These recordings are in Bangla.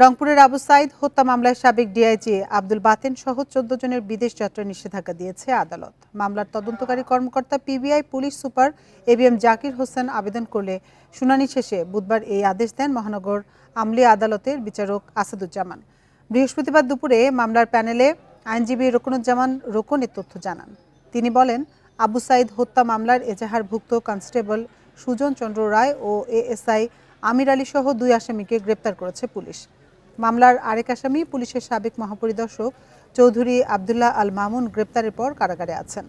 রংপুরের আবু সাইদ হত্যা মামলায় সাবেক ডিআইজি আব্দুল বাতেন সহ ১৪ জনের বিদেশ যাত্রা নিষেধাজ্ঞা দিয়েছে আদালত। মামলার তদন্তকারী কর্মকর্তা PBI police super ABM Zakir Hossain আবেদন করলে শুনানি শেষে বুধবার এই আদেশ দেন মহানগর আমলি আদালতের বিচারক আসাদুজ্জামান। বৃহস্পতিবার দুপুরে মামলার প্যানেলে আইনজীবী রোকনুজ্জামান রোকন এ তথ্য জানান। তিনি বলেন, আবু সাইদ হত্যা মামলার এজাহারভুক্ত কনস্টেবল সুজন চন্দ্র রায় ও এএসআই আমির আলী সহ ২ আসামিকে গ্রেপ্তার করেছে পুলিশ। মামলার আরেক আসামি পুলিশের সাবেক মহাপরিদর্শক চৌধুরী আবদুল্লাহ আল মামুন গ্রেপ্তারের পর কারাগারে আছেন।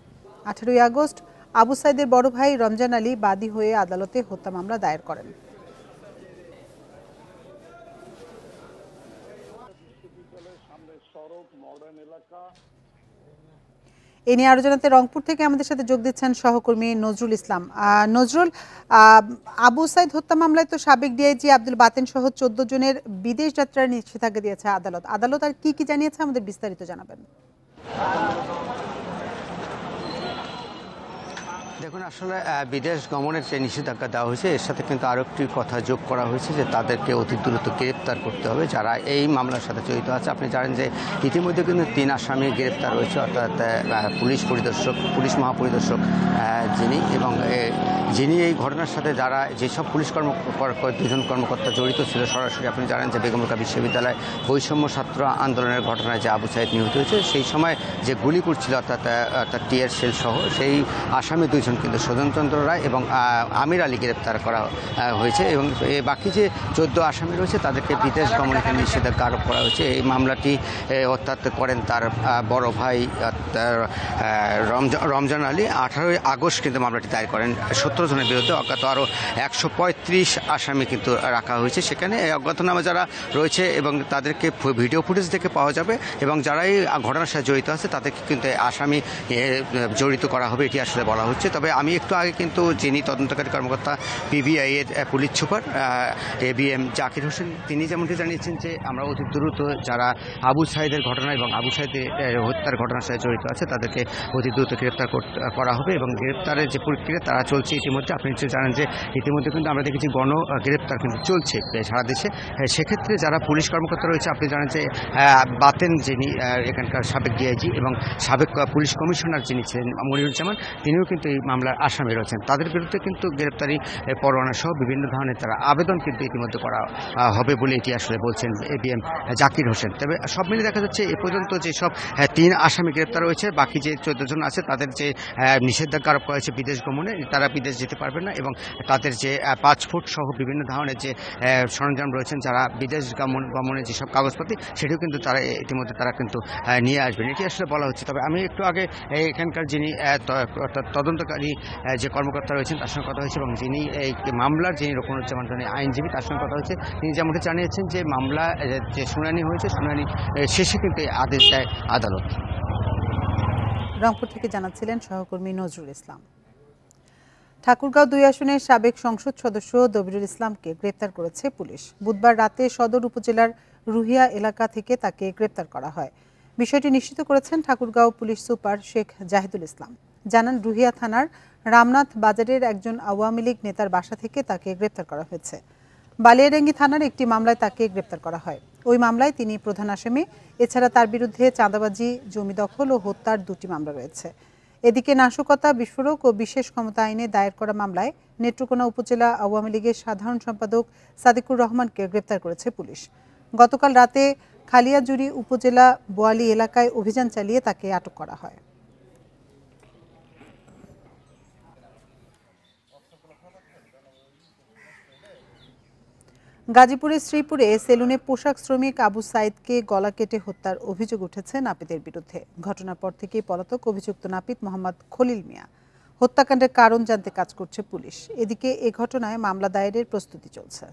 ১৮ই আগস্ট আবু সাইদের বড় ভাই রমজান আলী বাদী হয়ে আদালতে হত্যা মামলা দায়ের করেন। এ নিয়ে আরো জানাতে রংপুর থেকে আমাদের সাথে যোগ দিচ্ছেন সহকর্মী নজরুল ইসলাম। নজরুল, আবু সাইদ হত্যা মামলায় তো সাবেক ডিআইজি আব্দুল বাতেন সহ ১৪ জনের বিদেশ যাত্রার নিষেধাজ্ঞা দিয়েছে আদালত আর কি জানিয়েছে আমাদের বিস্তারিত জানাবেন। দেখুন, আসলে বিদেশ গমনের যে নিষেধাজ্ঞা দেওয়া হয়েছে এর সাথে কিন্তু আরও একটি কথা যোগ করা হয়েছে যে তাদেরকে অতি দ্রুত গ্রেপ্তার করতে হবে যারা এই মামলার সাথে জড়িত আছে। আপনি জানেন যে ইতিমধ্যে কিন্তু ৩ আসামি গ্রেপ্তার হয়েছে, অর্থাৎ পুলিশ মহাপরিদর্শক যিনি এই ঘটনার সাথে যারা যেসব পুলিশ দুজন কর্মকর্তা জড়িত ছিল সরাসরি। আপনি জানেন যে বেগম রোকেয়া বিশ্ববিদ্যালয় বৈষম্য ছাত্র আন্দোলনের ঘটনায় যে আবু সাইদ নিহত হয়েছে সেই সময় যে গুলি করছিল অর্থাৎ টিয়ার শেল সহ সেই আসামি ২ জন কিন্তু সুজন চন্দ্র রায় এবং আমির আলী গ্রেপ্তার করা হয়েছে এবং বাকি যে ১৪ আসামি রয়েছে তাদেরকে বিদেশ গমনে নিষেধাজ্ঞা আরোপ করা হয়েছে। এই মামলাটি অর্থাৎ করেন তার বড় ভাই রমজান আলী। ১৮ই আগস্ট কিন্তু মামলাটি দায়ের করেন। ১৭ জনের বিরুদ্ধে অজ্ঞাত আরও ১৩৫ আসামি কিন্তু রাখা হয়েছে সেখানে। এই অজ্ঞাতনামা যারা রয়েছে এবং তাদেরকে ভিডিও ফুটেজ দেখে পাওয়া যাবে এবং যারা এই ঘটনার সাথে জড়িত আছে তাদেরকে কিন্তু আসামি জড়িত করা হবে, এটি আসলে বলা হচ্ছে। তবে আমি একটু আগে কিন্তু যিনি তদন্তকারী কর্মকর্তা পিবিআই এর police super ABM Zakir Hossain তিনি যেমনটি জানিয়েছেন যে আমরা অতি দ্রুত যারা আবু সাইদের ঘটনা এবং আবু সাইদের হত্যার ঘটনার সাথে জড়িত আছে তাদেরকে অতি দ্রুত গ্রেপ্তার করা হবে এবং গ্রেপ্তারের যে প্রক্রিয়া তারা চলছে ইতিমধ্যে। আপনি নিশ্চয়ই জানেন যে ইতিমধ্যে কিন্তু আমরা দেখেছি গ্রেপ্তার কিন্তু চলছে সারা দেশে। সেক্ষেত্রে যারা পুলিশ কর্মকর্তা রয়েছে আপনি জানেন যে বাতেন যিনি এখানকার সাবেক ডিআইজি এবং সাবেক পুলিশ কমিশনার যিনি ছিলেন মনিরুজ্জামান তিনিও কিন্তু এই মামলার আসামি রয়েছেন। তাদের বিরুদ্ধে কিন্তু গ্রেপ্তারি পরোয়ানা সহ বিভিন্ন ধরনের তারা আবেদন কিন্তু ইতিমধ্যে করা হবে বলে এটি আসলে বলছেন এবিএম জাকির হোসেন। তবে সব মিলে দেখা যাচ্ছে এ পর্যন্ত যেসব ৩ আসামি গ্রেপ্তার হয়েছে বাকি যে ১৪ জন আছে তাদের যে নিষেধাজ্ঞা আরোপ করা হয়েছে বিদেশ গমনে, তারা বিদেশ যেতে পারবে না এবং তাদের যে পাসপোর্ট সহ বিভিন্ন ধরনের যে সরঞ্জাম রয়েছেন যারা বিদেশ গমনে যেসব কাগজপাতি সেটিও কিন্তু তারা ইতিমধ্যে তারা কিন্তু নিয়ে আসবেন, এটি আসলে বলা হচ্ছে। তবে আমি একটু আগে এখানকার যিনি তদন্তকারী যে কর্মকর্তা রয়েছেন তার সঙ্গে কথা হয়েছে এবং যিনি এই মামলার যিনি রোকনুজ্জামান আইনজীবী তার সঙ্গে কথা হয়েছে। তিনি যেমনটি জানিয়েছেন যে মামলা যে শুনানি হয়েছে শুনানি শেষে কিন্তু আদেশ দেয় আদালত। রংপুর থেকে জানাচ্ছিলেন সহকর্মী নজরুল ইসলাম। ঠাকুরগাঁও ২ আসনের সাবেক সংসদ সদস্য দবিরুল ইসলামকে গ্রেপ্তার করেছে পুলিশ। বুধবার রাতে সদর উপজেলার রুহিয়া এলাকা থেকে তাকে গ্রেপ্তার করা হয়। বিষয়টি নিশ্চিত করেছেন ঠাকুরগাঁও পুলিশ সুপার শেখ জাহিদুল ইসলাম। জানান, রুহিয়া থানার রামনাথ বাজারের একজন আওয়ামী লীগ নেতার বাসা থেকে তাকে গ্রেপ্তার করা হয়েছে। বালিয়াডাঙ্গি থানার একটি মামলায় তাকে গ্রেপ্তার করা হয়। ওই মামলায় তিনি প্রধান আসামি। এছাড়া তার বিরুদ্ধে চাঁদাবাজি, জমি দখল ও হত্যার ২টি মামলা রয়েছে। এদিকে নাশকতা, বিস্ফোরক ও বিশেষ ক্ষমতা আইনে দায়ের করা মামলায় নেত্রকোনা উপজেলা আওয়ামী লীগের সাধারণ সম্পাদক সাদিকুর রহমানকে গ্রেপ্তার করেছে পুলিশ। গতকাল রাতে খালিয়াজুড়ি উপজেলা বোয়ালি এলাকায় অভিযান চালিয়ে তাকে আটক করা হয়। গাজীপুরের শ্রীপুরে সেলুনে পোশাক শ্রমিক আবু সাইদকে গলা কেটে হত্যার অভিযোগ উঠেছে নাপিতের বিরুদ্ধে। ঘটনার পর থেকেই পলাতক অভিযুক্ত নাপিত মোহাম্মদ খলিল মিয়া। হত্যাকাণ্ডের কারণ জানতে কাজ করছে পুলিশ। এদিকে এ ঘটনায় মামলা দায়েরের প্রস্তুতি চলছে।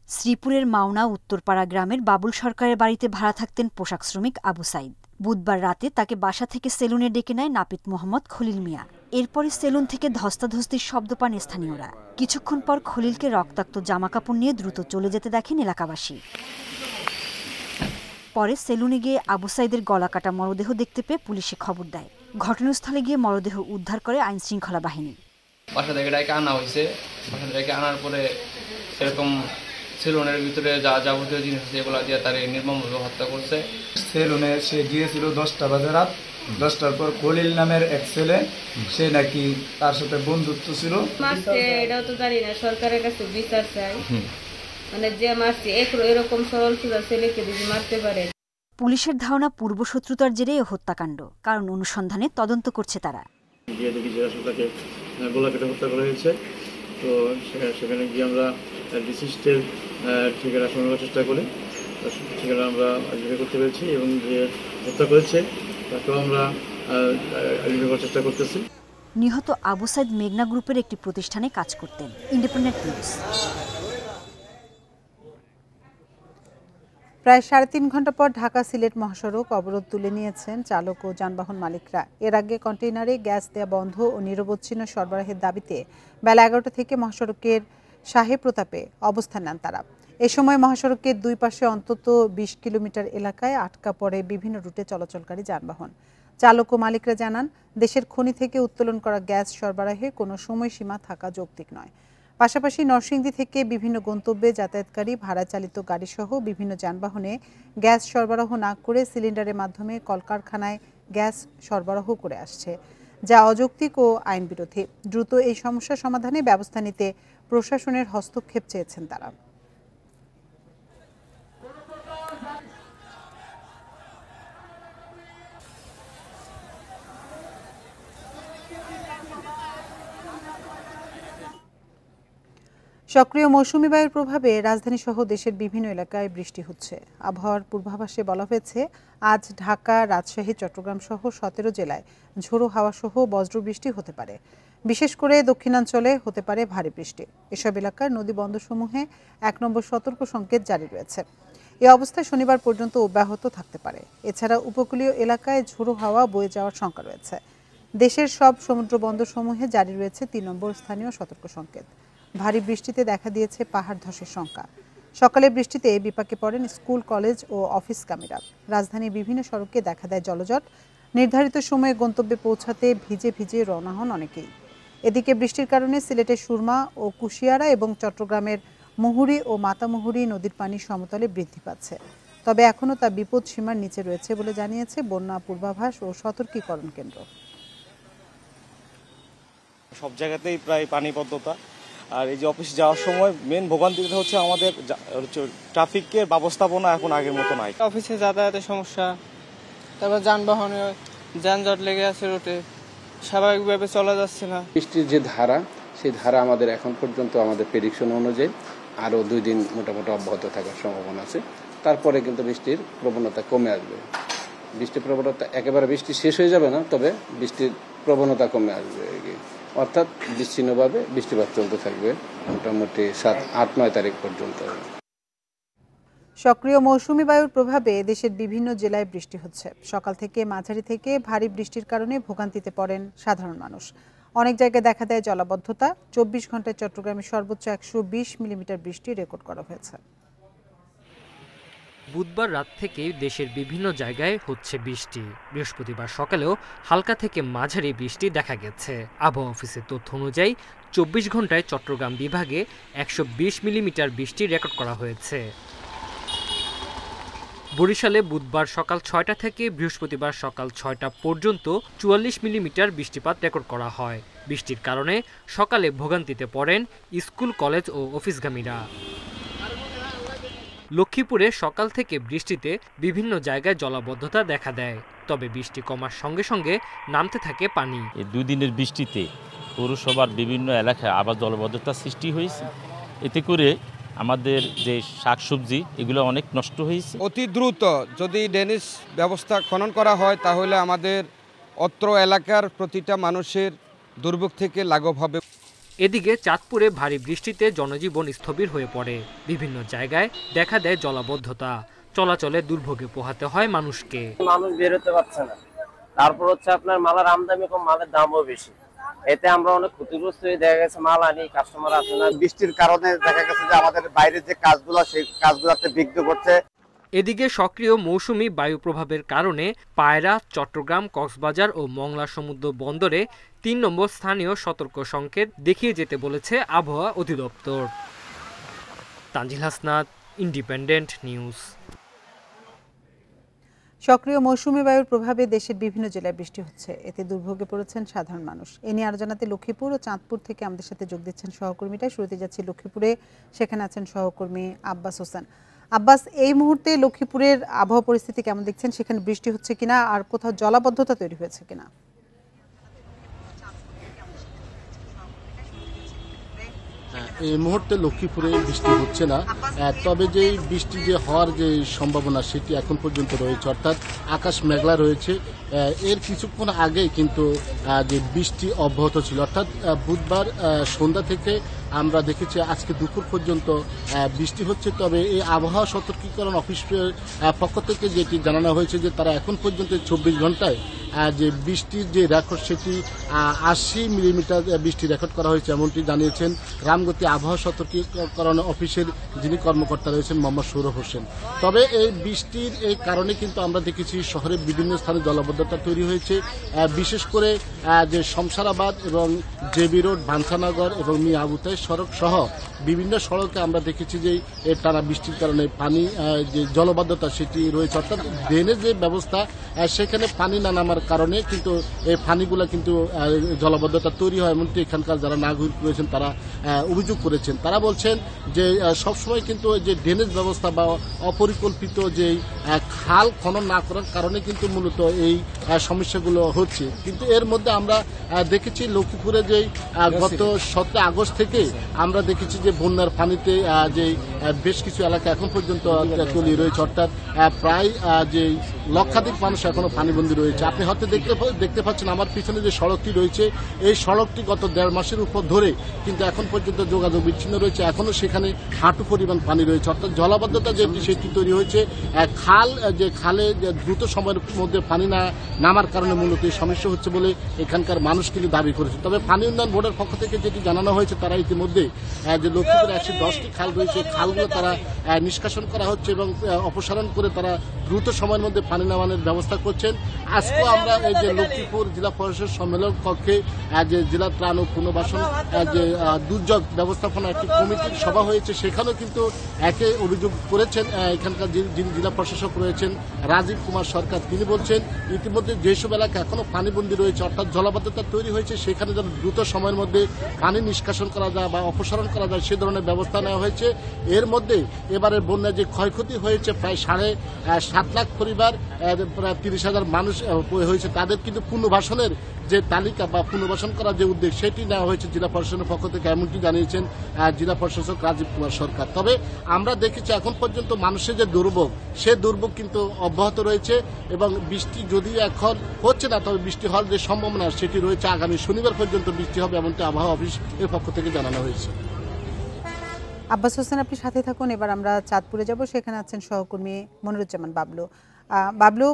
শ্রীপুরের মাওনা উত্তরপাড়া গ্রামের বাবুল সরকারের বাড়িতে ভাড়া থাকতেন পোশাক শ্রমিক আবু সাইদ। বুধবার রাতে তাকে বাসা থেকে সেলুনে ডেকে নেয় নাপিত মোহাম্মদ খলিল মিয়া। এরপরে সেলুন থেকে ধস্তাধস্তির শব্দ পান স্থানীয়রা। কিছুক্ষণ পর খলিলকে রক্তাক্ত জামাকাপড় নিয়ে দ্রুত চলে যেতে দেখেন এলাকাবাসী। পরে সেলুনে গিয়ে আবু সাইদের গলা কাটা মরদেহ দেখতে পেয়ে পুলিশে খবর দেয়। ঘটনাস্থলে গিয়ে মরদেহ উদ্ধার করে আইনশৃঙ্খলা বাহিনী। বাসা থেকে ডাইকে আনা হয়েছে। বাসা থেকে আনার পরে সেরকম সেলুনের ভিতরে যা যাবতীয় জিনিস আছে এগুলো দিয়ে তার নির্মমভাবে হত্যা করছে। সেলুনে সে গিয়েছিল 10টা বাজে রাত, 10টার পর খলিল নামের এক ছেলে, সে নাকি তার সাথে বন্ধুত্ব ছিল। মারছে এটাও তো জানি না, সরকারের কাছে বিচার চাই, মানে যে মারছে এরকম সরল সুজা ছেলেকে যদি মারতে পারে। পুলিশের ধারণা পূর্বশত্রুতার জেরেই হত্যাকাণ্ড, কারণ অনুসন্ধানে তদন্ত করছে তারা। গিয়ে দেখি যে আসলে তাকে গলা কেটে হত্যা করা হয়েছে। তো সেখানে গিয়ে আমরা ডিসিস্টের ঠিকানা সংগ্রহের চেষ্টা করি, ঠিকানা আমরা আইডেন্টিফাই করতে পেরেছি এবং যে হত্যা করেছে তাকেও আমরা আইডেন্টিফাই করার চেষ্টা করতেছি। নিহত আবু সাইদ মেঘনা গ্রুপের একটি প্রতিষ্ঠানে কাজ করতেন। Independent news. প্রায় 3.5 ঘন্টা পর ঢাকা সিলেট মহাসড়ক অবরোধ তুলে নিয়েছেন চালক ও যানবাহন মালিকরা। এর আগে কন্টেইনারে গ্যাস দেয়া বন্ধ ও নিরবচ্ছিন্ন সরবরাহের দাবিতে বেলা 11টা থেকে মহাসড়কের সাহেব প্রতাপে অবস্থান নেন তারা। এ সময় মহাসড়কের দুই পাশে অন্তত 20 কিলোমিটার এলাকায় আটকা পড়ে বিভিন্ন রুটে চলাচলকারী যানবাহন। চালক ও মালিকরা জানান, দেশের খনি থেকে উত্তোলন করা গ্যাস সরবরাহে কোনো সময়সীমা থাকা যৌক্তিক নয়। পাশাপাশি নরসিংদী থেকে বিভিন্ন গন্তব্যে যাতায়াতকারী ভাড়া চালিত গাড়িসহ বিভিন্ন যানবাহনে গ্যাস সরবরাহ না করে সিলিন্ডারের মাধ্যমে কলকারখানায় গ্যাস সরবরাহ করে আসছে, যা অযৌক্তিক ও আইনবিরোধী। দ্রুত এই সমস্যা সমাধানে ব্যবস্থা নিতে প্রশাসনের হস্তক্ষেপ চেয়েছেন তারা। সক্রিয় মৌসুমী বায়ুর প্রভাবে রাজধানীসহ দেশের বিভিন্ন এলাকায় বৃষ্টি হচ্ছে। আবহাওয়ার পূর্বাভাসে বলা হয়েছে, আজ ঢাকা, রাজশাহী, চট্টগ্রাম সহ 17 জেলায় ঝোড়ো হাওয়া সহ বজ্রবৃষ্টি হতে পারে। বিশেষ করে দক্ষিণাঞ্চলে হতে পারে ভারী বৃষ্টি। এসব এলাকার নদী বন্দরসমূহে 1 নম্বর সতর্ক সংকেত জারি রয়েছে। এ অবস্থা শনিবার পর্যন্ত অব্যাহত থাকতে পারে। এছাড়া উপকূলীয় এলাকায় ঝোড়ো হাওয়া বয়ে যাওয়ার শঙ্কা রয়েছে। দেশের সব সমুদ্র বন্দরসমূহে জারি রয়েছে 3 নম্বর স্থানীয় সতর্ক সংকেত। ভারী বৃষ্টিতে দেখা দিয়েছে পাহাড় ধসের শঙ্কা। সকালে বৃষ্টিতে বিপাকে পড়েন স্কুল, কলেজ ও অফিসগামীরা। রাজধানীর বিভিন্ন সড়কে দেখা দেয় জলজট। নির্ধারিত সময়ে গন্তব্যে পৌঁছাতে ভিজে ভিজে রওনা হন অনেকেই। এদিকে বৃষ্টির কারণে সিলেটের সুরমা ও কুশিয়ারা এবং চট্টগ্রামের মুহুরী ও মাতামুহুরী নদীর পানি সমতলে বৃদ্ধি পাচ্ছে। তবে এখনও তা বিপদ সীমার নিচে রয়েছে বলে জানিয়েছে বন্যা পূর্বাভাস ও সতর্কীকরণ কেন্দ্র। সব জায়গাতেই প্রায় পানিবদ্ধতা। আর এই যে অফিস যাওয়ার সময় মেন ভোগান্তিটা হচ্ছে আমাদের ট্রাফিকের ব্যবস্থাপনা এখন আগের মতো নাই। অফিসে যাতায়াতের সমস্যা, তারপর যানবাহনে যানজট লেগে আছে, রুটে স্বাভাবিকভাবে চলা যাচ্ছে না। বৃষ্টির যে ধারা, সেই ধারা আমাদের এখন পর্যন্ত আমাদের প্রেডিকশন অনুযায়ী আরও 2 দিন মোটামুটি অব্যাহত থাকার সম্ভাবনা আছে। তারপরে কিন্তু বৃষ্টির প্রবণতা কমে আসবে। বৃষ্টির প্রবণতা একেবারে বৃষ্টি শেষ হয়ে যাবে না, তবে বৃষ্টির প্রবণতা কমে আসবে। অর্থাৎ বিচ্ছিন্নভাবে বৃষ্টিপাত চলতে থাকবে মোটামুটি 7-8-9 তারিখ পর্যন্ত। সক্রিয় মৌসুমী বায়ুর প্রভাবে দেশের বিভিন্ন জেলায় বৃষ্টি হচ্ছে। সকাল থেকে মাঝারি থেকে ভারী বৃষ্টির কারণে ভোগান্তিতে পড়েন সাধারণ মানুষ। অনেক জায়গায় দেখা দেয় জলাবদ্ধতা। 24 ঘন্টায় চট্টগ্রামে সর্বোচ্চ 120 মিলিমিটার বৃষ্টি রেকর্ড করা হয়েছে। বুধবার রাত থেকেই দেশের বিভিন্ন জায়গায় হচ্ছে বৃষ্টি। বৃহস্পতিবার সকালেও হালকা থেকে মাঝারি বৃষ্টি দেখা গেছে। আবহাওয়া অফিসের তথ্য অনুযায়ী 24 ঘন্টায় চট্টগ্রাম বিভাগে 120 মিলিমিটার বৃষ্টি রেকর্ড করা হয়েছে। বরিশালে বুধবার সকাল 6টা থেকে বৃহস্পতিবার সকাল 6টা পর্যন্ত 44 মিলিমিটার বৃষ্টিপাত রেকর্ড করা হয়। বৃষ্টির কারণে সকালে ভোগান্তিতে পড়েন স্কুল, কলেজ ও অফিসগামীরা। লক্ষ্মীপুরে সকাল থেকে বৃষ্টিতে বিভিন্ন জায়গায় জলাবদ্ধতা দেখা দেয়, তবে বৃষ্টি কমার সঙ্গে সঙ্গে নামতে থাকে পানি। এই 2 দিনের বৃষ্টিতে পৌরসভার বিভিন্ন এলাকায় আবার জলাবদ্ধতার সৃষ্টি হয়েছে। এতে করে আমাদের যে শাকসবজি এগুলো অনেক নষ্ট হয়েছে। অতি দ্রুত যদি ড্রেনেজ ব্যবস্থা খনন করা হয়, তাহলে আমাদের অত্র এলাকার প্রতিটা মানুষের দুর্ভোগ থেকে লাঘব হবে। এদিকে চাঁদপুরে ভারী বৃষ্টিতে জনজীবন স্থবির হয়ে পড়ে। বিভিন্ন জায়গায় দেখা দেয় জলাবদ্ধতা। চলাচলে দুর্ভোগে পোহাতে হয় মানুষকে। মানুষ বেরোতে পারছে না, তারপর হচ্ছে আপনার মালের আমদানি কম, মালের দামও বেশি। এতে আমরা অনেক ক্ষতিগ্রস্ত হয়ে দেখা গেছে, মাল আনি কাস্টমার আসে না। বৃষ্টির কারণে দেখা গেছে যে আমাদের বাইরের যে কাজগুলো, সেই কাজগুলোতে বিঘ্ন করছে। এদিকে সক্রিয় মৌসুমি বায়ু প্রভাবের কারণে পায়রা, চট্টগ্রাম, কক্সবাজার ও মংলা সমুদ্র বন্দরে 3 নম্বর স্থানীয় সতর্ক সংকেত দেখিয়ে যেতে বলেছে আবহাওয়া অধিদপ্তর। Tanzil Hasnat, independent news. সক্রিয় মৌসুমী বায়ুর প্রভাবে দেশের বিভিন্ন জেলায় বৃষ্টি হচ্ছে, এতে দুর্ভোগে পড়েছেন সাধারণ মানুষ। এ নিয়ে আরো জানাতে লক্ষ্মীপুর ও চাঁদপুর থেকে আমাদের সাথে যোগ দিচ্ছেন সহকর্মীরা। শুরুতে যাচ্ছি লক্ষ্মীপুরে, সেখানে আছেন সহকর্মী আব্বাস হোসেন। আব্বাস, এই মুহূর্তে লক্ষ্মীপুরের আবহাওয়া পরিস্থিতি কেমন দেখছেন? সেখানে বৃষ্টি হচ্ছে কিনা আর কোথাও জলাবদ্ধতা তৈরি হয়েছে কিনা? এই মুহূর্তে লক্ষ্মীপুরে বৃষ্টি হচ্ছে না, তবে যে বৃষ্টি যে হওয়ার যে সম্ভাবনা সেটি এখন পর্যন্ত রয়েছে, অর্থাৎ আকাশ মেঘলা রয়েছে। এর কিছুক্ষণ আগেই কিন্তু যে বৃষ্টি অব্যাহত ছিল, অর্থাৎ বুধবার সন্ধ্যা থেকে আমরা দেখেছি আজকে দুপুর পর্যন্ত বৃষ্টি হচ্ছে। তবে এই আবহাওয়া সতর্কীকরণ অফিসের পক্ষ থেকে যেটি জানানো হয়েছে যে তারা এখন পর্যন্ত 24 ঘন্টায় যে বৃষ্টির যে রেকর্ড সেটি 80 মিলিমিটার বৃষ্টি রেকর্ড করা হয়েছে, এমনটি জানিয়েছেন রামগতি আবহাওয়া সতর্কীকরণ অফিসের যিনি কর্মকর্তা রয়েছেন মোহাম্মদ সৌরভ হোসেন। তবে এই বৃষ্টির এই কারণে কিন্তু আমরা দেখেছি শহরের বিভিন্ন স্থানে জলাবদ্ধতা তৈরি হয়েছে, বিশেষ করে যে শমশারাবাদ এবং জেবি রোড, ভানসানগর এবং মিয়া আবুতাই সড়ক সহ বিভিন্ন সড়কে আমরা দেখেছি যে এই টানা বৃষ্টির কারণে পানি যে জলবদ্ধতা সেটি রয়েছে, অর্থাৎ ড্রেনের যে ব্যবস্থা সেখানে পানি না নামার কারণে কিন্তু এই পানিগুলো কিন্তু জলবদ্ধতা তৈরি হয়, এমনটি এখানকার যারা নাগরিক রয়েছেন তারা অভিযোগ করেছেন। তারা বলছেন যে সবসময় কিন্তু যে ড্রেনেজ ব্যবস্থা বা অপরিকল্পিত যে খাল খনন না করার কারণে কিন্তু মূলত এই সমস্যাগুলো হচ্ছে। কিন্তু এর মধ্যে আমরা দেখেছি লক্ষ্মীপুরে যে গত 17 আগস্ট থেকে আমরা দেখেছি যে বন্যার পানিতে যে বেশ কিছু এলাকা এখন পর্যন্ত তলিয়ে রয়েছে, অর্থাৎ প্রায় যে লক্ষাধিক মানুষ এখনো পানিবন্দী রয়েছে। আপনি হয়তো দেখতে পাচ্ছেন আমার পিছনে যে সড়কটি রয়েছে, এই সড়কটি গত 1.5 মাসের উপর ধরে কিন্তু এখন পর্যন্ত যোগাযোগ বিচ্ছিন্ন রয়েছে, এখনো সেখানে হাঁটু পরিমাণ পানি রয়েছে, অর্থাৎ জলাবদ্ধতা যেটি সেটি তৈরি হয়েছে। খালে দ্রুত সময়ের মধ্যে পানি না নামার কারণে মূলত এই সমস্যা হচ্ছে বলে এখানকার মানুষ কিন্তু দাবি করেছে। তবে পানি উন্নয়ন বোর্ডের পক্ষ থেকে যেটি জানানো হয়েছে, তারা ইতিমধ্যে যে লক্ষ্মীপুরে 110টি খাল রয়েছে, খালগুলো তারা নিষ্কাশন করা হচ্ছে এবং অপসারণ করে তারা দ্রুত সময়ের মধ্যে পানি নামানোর ব্যবস্থা করছেন। আজকেও আমরা এই যে লক্ষ্মীপুর জেলা পরিষদ সম্মেলন কক্ষে যে জেলা ত্রাণ ও পুনর্বাসন যে দুর্যোগ ব্যবস্থাপনা একটি কমিটির সভা হয়েছে, সেখানেও কিন্তু একে অভিযোগ করেছেন এখানকার যিনি জেলা প্রশাসক রয়েছেন রাজীব কুমার সরকার। তিনি বলছেন ইতিমধ্যে যেসব এলাকা এখনো পানিবন্দী রয়েছে, অর্থাৎ জলাবদ্ধতা তৈরি হয়েছে, সেখানে যেন দ্রুত সময়ের মধ্যে পানি নিষ্কাশন করা যায় বা অপসারণ করা যায় সে ধরনের ব্যবস্থা নেওয়া হয়েছে। এর মধ্যে এবারের বন্যায় যে ক্ষয়ক্ষতি হয়েছে প্রায় 7.5 লাখ পরিবার, প্রায় 30,000 মানুষ হয়েছে, তাদের কিন্তু পুনর্বাসনের যে তালিকা বা পুনর্বাসন করার যে উদ্যোগ সেটি নেওয়া হয়েছে জেলা প্রশাসনের পক্ষ থেকে, এমনটি জানিয়েছেন জেলা প্রশাসক রাজীব কুমার সরকার। তবে আমরা দেখেছি এখন পর্যন্ত মানুষের যে দুর্ভোগ, সে দুর্ভোগ কিন্তু অব্যাহত রয়েছে এবং বৃষ্টি যদিও এখন হচ্ছে না, তবে বৃষ্টি হওয়ার যে সম্ভাবনা সেটি রয়েছে, আগামী শনিবার পর্যন্ত বৃষ্টি হবে এমনটি আবহাওয়া অফিস এর পক্ষ থেকে জানানো হয়েছে। আব্বাস হোসেন, আপনি সাথে থাকুন। এবার আমরা চাঁদপুরে যাব, সেখানে আছেন সহকর্মী মনিরুজ্জামান বাবলু। বাবলু,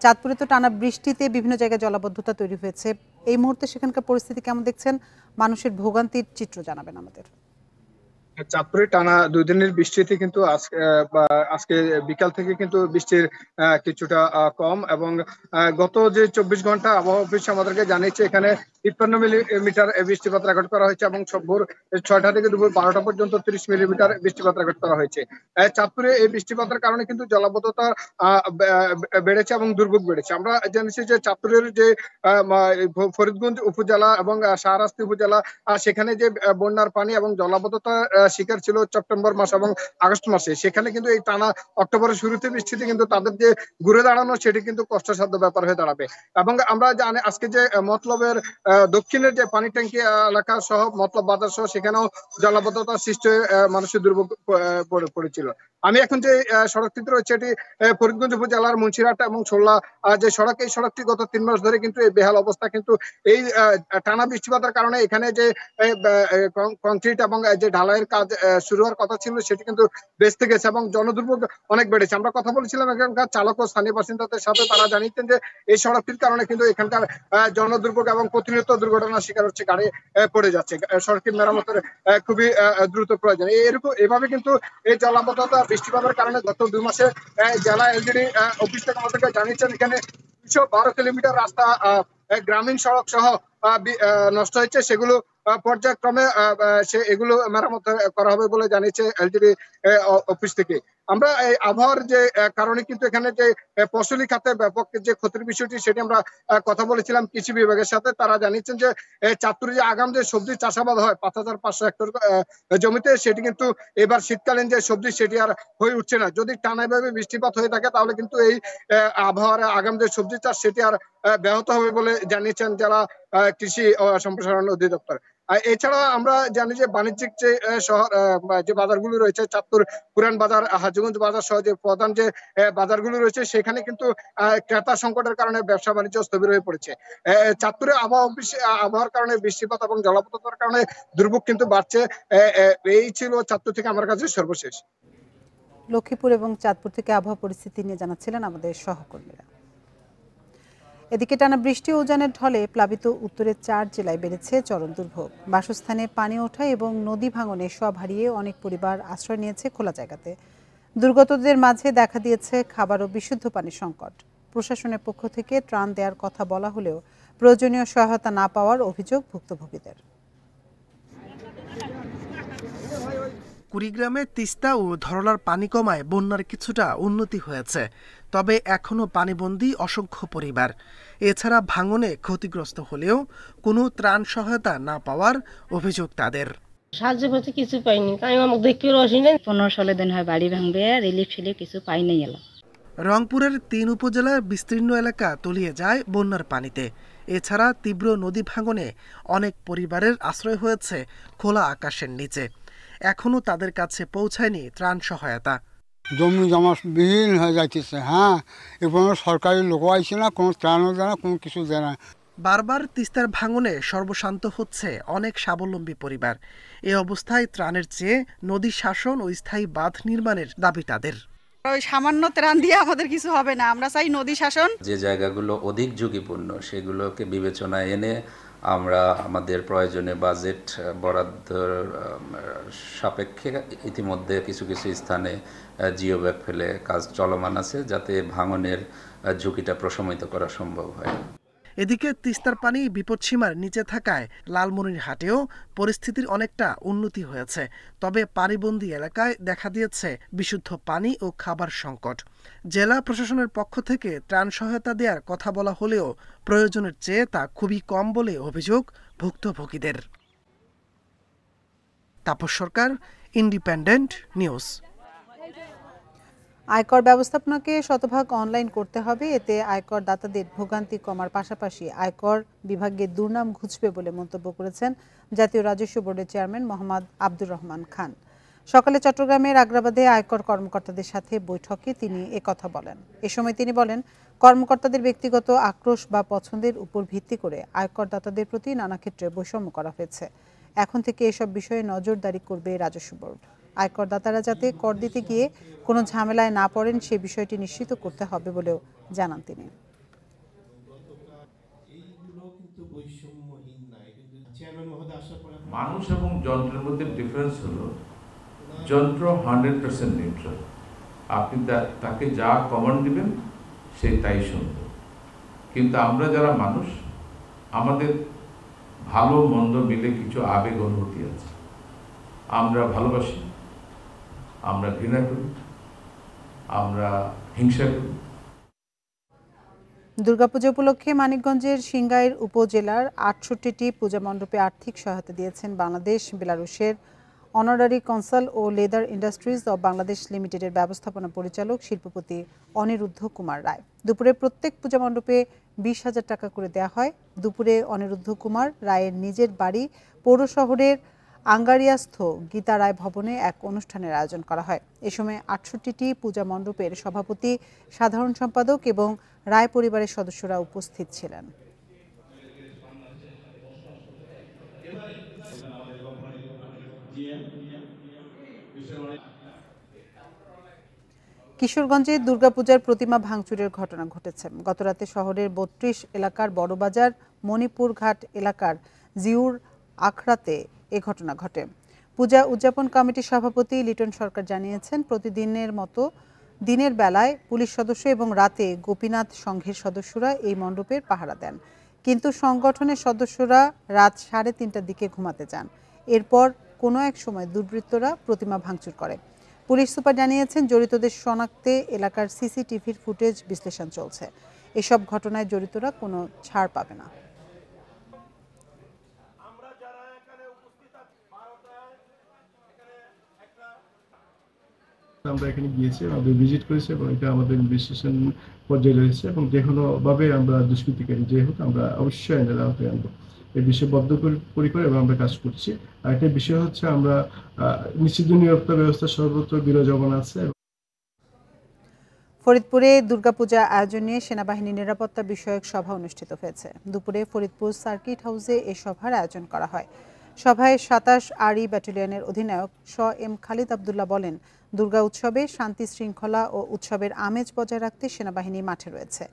চাঁদপুরে তো টানা বৃষ্টিতে বিভিন্ন জায়গায় জলাবদ্ধতা তৈরি হয়েছে, এই মুহূর্তে সেখানকার পরিস্থিতি কেমন দেখছেন? মানুষের ভোগান্তির চিত্র জানাবেন আমাদের। চাঁদপুরে টানা 2 দিনের বৃষ্টিতে কিন্তু আজকে বিকাল থেকে কিন্তু বৃষ্টির কিছুটা কম, এবং গত যে 24 ঘন্টা আবহাওয়া অফিস আমাদেরকে জানিয়েছে এখানে 53 মিলিমিটার বৃষ্টিপাত রেকর্ড করা হয়েছে এবং ভোর 6টা থেকে দুপুর 12টা পর্যন্ত 30 মিলিমিটার বৃষ্টিপাত রেকর্ড করা হয়েছে। চাঁদপুরে এই বৃষ্টিপাতের কারণে কিন্তু জলাবদ্ধতা বেড়েছে এবং দুর্ভোগ বেড়েছে। আমরা জানিয়েছি যে চাঁদপুরের যে ফরিদগঞ্জ উপজেলা এবং শাহরাস্তি উপজেলা, সেখানে যে বন্যার পানি এবং জলাবদ্ধতা শিকার ছিল সেপ্টেম্বর মাস এবং আগস্ট মাসে, সেখানে কিন্তু এই টানা অক্টোবরের শুরুতে বৃষ্টিতে কিন্তু তাদের যে ঘুরে দাঁড়ানো সেটি কিন্তু কষ্টসাধ্য ব্যাপার হয়ে দাঁড়াবে। এবং আমরা জানি আজকে যে মতলবের দক্ষিণের যে পানি ট্যাঙ্কি এলাকা সহ মতলব বাজার সহ সেখানেও জলাবদ্ধতা সৃষ্টি হয়ে মানুষের দুর্ভোগ পড়েছিল। আমি এখন যে সড়কটিতে রয়েছে এটি ফরিদগঞ্জ উপজেলার মুন্সিরহাট এবং ছোলা যে সড়ক, এই সড়কটি গত 3 মাস ধরে কিন্তু এই বেহাল অবস্থা। কিন্তু এই টানা বৃষ্টিপাতের কারণে এখানে যে কংক্রিট এবং যে ঢালাইয়ের কাজ শুরু হওয়ার কথা ছিল সেটি কিন্তু বেঁচতে গেছে এবং জনদুর্ভোগ অনেক বেড়েছে। আমরা কথা বলেছিলাম এখানকার চালক ও স্থানীয় বাসিন্দাদের সাথে, তারা জানিয়েছেন যে এই সড়কটির কারণে কিন্তু এখানকার জনদুর্ভোগ এবং প্রতিনিয়ত দুর্ঘটনার শিকার হচ্ছে, গাড়ি পড়ে যাচ্ছে। সড়কের মেরামতের খুবই দ্রুত প্রয়োজন। এভাবে কিন্তু এই জলাবদ্ধতা বৃষ্টিপাতের কারণে গত 2 মাসে জেলা এলজিডি অফিস থেকে আমাদেরকে জানিয়েছেন এখানে 212 কিলোমিটার রাস্তা গ্রামীণ সড়ক সহ নষ্ট হয়েছে, সেগুলো পর্যায়ক্রমে এগুলো মেরামত করা হবে বলে জানিয়েছে এলজিডি অফিস থেকে। আমরা এই আবহাওয়ার যে কারণে কিন্তু এখানে যে ফসলি খাতে ব্যাপক যে ক্ষতির বিষয়টি সেটি আমরা কথা বলেছিলাম কৃষি বিভাগের সাথে। তারা জানিয়েছেন যে চাঁদপুরে যে আগাম যে সবজি চাষাবাদ হয় ৫,৫০০ হেক্টর জমিতে, সেটি কিন্তু এবার শীতকালীন যে সবজি সেটি আর হয়ে উঠছে না। যদি টানাভাবে বৃষ্টিপাত হয়ে থাকে তাহলে কিন্তু এই আবহাওয়ার আগাম যে সবজি চাষ সেটি আর ব্যাহত হবে বলে জানিয়েছেন যারা কৃষি সম্প্রসারণ অধিদপ্তর। এছাড়া আমরা জানি যে বাণিজ্যিক যে শহর যে বাজারগুলো রয়েছে, চাঁদপুর পুরান বাজার, হাজীগঞ্জ বাজার সহ যে প্রধান যে বাজারগুলো রয়েছে সেখানে কিন্তু ক্রেতা সংকটের কারণে ব্যবসা বাণিজ্য স্থবির হয়ে পড়েছে। চাঁদপুরে আবহাওয়ার কারণে বৃষ্টিপাত এবং জলাবদ্ধতার কারণে দুর্ভোগ কিন্তু বাড়ছে। এই ছিল চাঁদপুর থেকে আমার কাছে সর্বশেষ। লক্ষ্মীপুর এবং চাঁদপুর থেকে আবহাওয়া পরিস্থিতি নিয়ে জানাচ্ছিলেন আমাদের সহকর্মীরা। এদিকে টানা বৃষ্টি ও উজানের ঢলে প্লাবিত উত্তরের ৪ জেলায় বেড়েছে চরম দুর্ভোগ। বাসস্থানে পানি ওঠা এবং নদী ভাঙনে সব হারিয়ে অনেক পরিবার আশ্রয় নিয়েছে খোলা জায়গাতে। দুর্গতদের মাঝে দেখা দিয়েছে খাবার ও বিশুদ্ধ পানির সংকট। প্রশাসনের পক্ষ থেকে ত্রাণ দেওয়ার কথা বলা হলেও প্রয়োজনীয় সহায়তা না পাওয়ার অভিযোগ ভুক্তভোগীদের। কুড়িগ্রামে তিস্তা ও ধরলার পানি কমায় বন্যার কিছুটা উন্নতি হয়েছে, তবে এখনও পানিবন্দী অসংখ্য পরিবার। এছাড়া ভাঙনে ক্ষতিগ্রস্ত হলেও কোনো ত্রাণ সহায়তা না পাওয়ার অভিযোগ তাদের। সাহায্য করতে কিছু পাইনি, আমাকে দেখতে রসি নেই। 15-16 দিন হয় বাড়ি ভাঙবে, রিলিফ ফিলিফ কিছু পাই নাই। এলো রংপুরের ৩ উপজেলার বিস্তীর্ণ এলাকা তলিয়ে যায় বন্যার পানিতে। এছাড়া তীব্র নদী ভাঙনে অনেক পরিবারের আশ্রয় হয়েছে খোলা আকাশের নিচে। এখনো তাদের কাছে পৌঁছায়নি ত্রাণ সহায়তা। জমি জমা বিহীন হয়ে যাইতেছে। হ্যাঁ, এবং সরকারি লোক আইছে না, কোনো ত্রাণও দেয় না, কোনো কিছু দেয় না। বারবার তিস্তার ভাঙনে সর্বশান্ত হচ্ছে অনেক স্বাবলম্বী পরিবার। এ অবস্থায় ত্রাণের চেয়ে নদী শাসন ও স্থায়ী বাঁধ নির্মাণের দাবি তাদের। ওই সামান্য ত্রাণ দিয়ে আমাদের কিছু হবে না, আমরা চাই নদী শাসন। যে জায়গাগুলো অধিক ঝুঁকিপূর্ণ সেগুলোকে বিবেচনায় এনে আমরা আমাদের প্রয়োজনে বাজেট বরাদ্দ সাপেক্ষে ইতিমধ্যে কিছু কিছু স্থানে জিও ব্যাগ ফেলে কাজ চলমান আছে, যাতে ভাঙনের ঝুঁকিটা প্রশমিত করা সম্ভব হয়। এদিকে তিস্তার পানি বিপদসীমার নিচে থাকায় লালমনিরহাটেও পরিস্থিতির অনেকটা উন্নতি হয়েছে, তবে পানিবন্দী এলাকায় দেখা দিয়েছে বিশুদ্ধ পানি ও খাবার সংকট। জেলা প্রশাসনের পক্ষ থেকে ত্রাণ সহায়তা দেওয়ার কথা বলা হলেও প্রয়োজনের চেয়ে তা খুবই কম বলে অভিযোগ ভুক্তভোগীদের। তাপস সরকার, ইন্ডিপেন্ডেন্ট নিউজ। আয়কর ব্যবস্থাপনাকে শতভাগ অনলাইন করতে হবে, এতে আয়কর দাতাদের ভোগান্তি কমার পাশাপাশি আয়কর বিভাগের দুর্নাম ঘুচবে বলে মন্তব্য করেছেন জাতীয় রাজস্ব বোর্ডের চেয়ারম্যান মোহাম্মদ আব্দুর রহমান খান। সকালে চট্টগ্রামের আগ্রাবাদে আয়কর কর্মকর্তাদের সাথে বৈঠকে তিনি একথা বলেন। এ সময় তিনি বলেন, কর্মকর্তাদের ব্যক্তিগত আক্রোশ বা পছন্দের উপর ভিত্তি করে আয়কর দাতাদের প্রতি নানা ক্ষেত্রে বৈষম্য করা হয়েছে। এখন থেকে এসব বিষয়ে নজরদারি করবে রাজস্ব বোর্ড। আয়করদাতারা যাতে কর দিতে গিয়ে কোনো ঝামেলায় না পড়েন সে বিষয়টি নিশ্চিত করতে হবে বলেও জানান তিনি। মানুষ এবং যন্ত্রের মধ্যে ডিফারেন্স হলো, যন্ত্র 100% নিউট্রাল। আপনি তাকে যা কমান্ড দিবেন সে তাই শুনবে। কিন্তু আমরা যারা মানুষ, আমাদের ভালো মন্দ মিলে কিছু আবেগ অনুভূতি আছে। আমরা ভালোবাসি, আমরা ঘৃণা করি, আমরা হিংসা করি। দুর্গাপূজা উপলক্ষে মানিকগঞ্জের সিংগাইর উপজেলার ৬৮টি পূজা মণ্ডপে আর্থিক সহায়তা দিয়েছেন বাংলাদেশ বেলারুশের অনারারি কনসাল ও লেদার ইন্ডাস্ট্রিজ অব বাংলাদেশ লিমিটেডের ব্যবস্থাপনা পরিচালক শিল্পপতি অনিরুদ্ধ কুমার রায়। দুপুরে প্রত্যেক পূজা মণ্ডপে ২০,০০০ টাকা করে দেওয়া হয়। দুপুরে অনিরুদ্ধ কুমার রায়ের নিজের বাড়ি পৌর শহরের আঙ্গারিয়াস্থ গীতা রায় ভবনে এক অনুষ্ঠানের আয়োজন করা হয়। এ সময় ৬৮টি পূজা মণ্ডপের সভাপতি, সাধারণ সম্পাদক এবং রায় পরিবারের সদস্যরা উপস্থিত ছিলেন। কিশোরগঞ্জে দুর্গাপূজার প্রতিমা ভাঙচুরের ঘটনা ঘটেছে। গতরাতে শহরের ৩২ এলাকার বড়বাজার মণিপুর ঘাট এলাকার জিউর আখড়াতে এ ঘটনা ঘটে। পূজা উদযাপন কমিটির সভাপতি লিটন সরকার জানিয়েছেন, প্রতিদিনের মতো দিনের বেলায় পুলিশ সদস্য এবং রাতে গোপীনাথ সংঘের সদস্যরা এই মণ্ডপের পাহারা দেন, কিন্তু সংগঠনের সদস্যরা রাত ৩:৩০টার দিকে ঘুমাতে যান। এরপর কোনো এক সময় দুর্বৃত্তরা প্রতিমা ভাঙচুর করে। পুলিশ সুপার জানিয়েছেন, জড়িতদের শনাক্তে এলাকার সিসিটিভির ফুটেজ বিশ্লেষণ চলছে। এসব ঘটনায় জড়িতরা কোনো ছাড় পাবে না। আমরা এখানে গিয়েছি, আমাদের ভিজিট করেছি এবং এটা আমাদের ইনভেস্টিগেশন পর্যায়ে রয়েছে এবং যে কোনোভাবে আমরা দুষ্কৃতিকারী যে হোক আমরা অবশ্যই আইনের আওতায় আনবো। এই বিষয়ে বদ্ধপরিকর এবং আমরা কাজ করছি। আর একটা বিষয় হচ্ছে আমরা নিশ্চিত নিরাপত্তা ব্যবস্থা সর্বত্র বিরাজমান আছে। ফরিদপুরে দুর্গাপূজা আয়োজন নিয়ে সেনাবাহিনী নিরাপত্তা বিষয়ক সভা অনুষ্ঠিত হয়েছে। দুপুরে ফরিদপুর সার্কিট হাউসে এ সভার আয়োজন করা হয়। সভায় ২৭ আরই ব্যাটালিয়নের অধিনায়ক এম খালিদ আবদুল্লাহ বলেন, দুর্গা উৎসবে শান্তি শৃঙ্খলা ও উৎসবের আমেজ বজায় রাখতে সেনাবাহিনী মাঠে রয়েছে।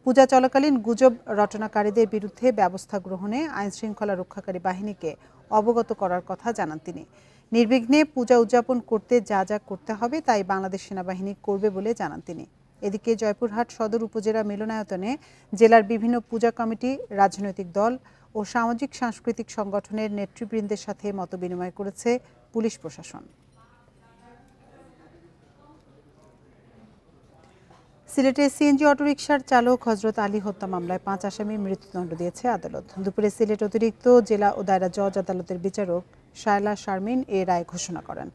পূজা চলাকালীন গুজব রটনাকারীদের বিরুদ্ধে ব্যবস্থা গ্রহণে আইনশৃঙ্খলা রক্ষাকারী বাহিনীকে অবগত করার কথা জানান তিনি। নির্বিঘ্নে পূজা উদযাপন করতে যা যা করতে হবে তাই বাংলাদেশ সেনাবাহিনী করবে বলে জানান তিনি। এদিকে জয়পুরহাট সদর উপজেলা মিলনায়তনে জেলার বিভিন্ন পূজা কমিটি, রাজনৈতিক দল ও সামাজিক সাংস্কৃতিক সংগঠনের নেতৃবৃন্দের সাথে মতবিনিময় করেছে পুলিশ প্রশাসন। সিলেটে সিএনজি অটোরিকশার চালক হজরত আলী হত্যা মামলায় ৫ আসামি মৃত্যুদণ্ড দিয়েছে আদালত। দুপুরে সিলেট অতিরিক্ত জেলা ও দায়রা জজ আদালতের বিচারক শায়লা শারমিন এ রায় ঘোষণা করেন।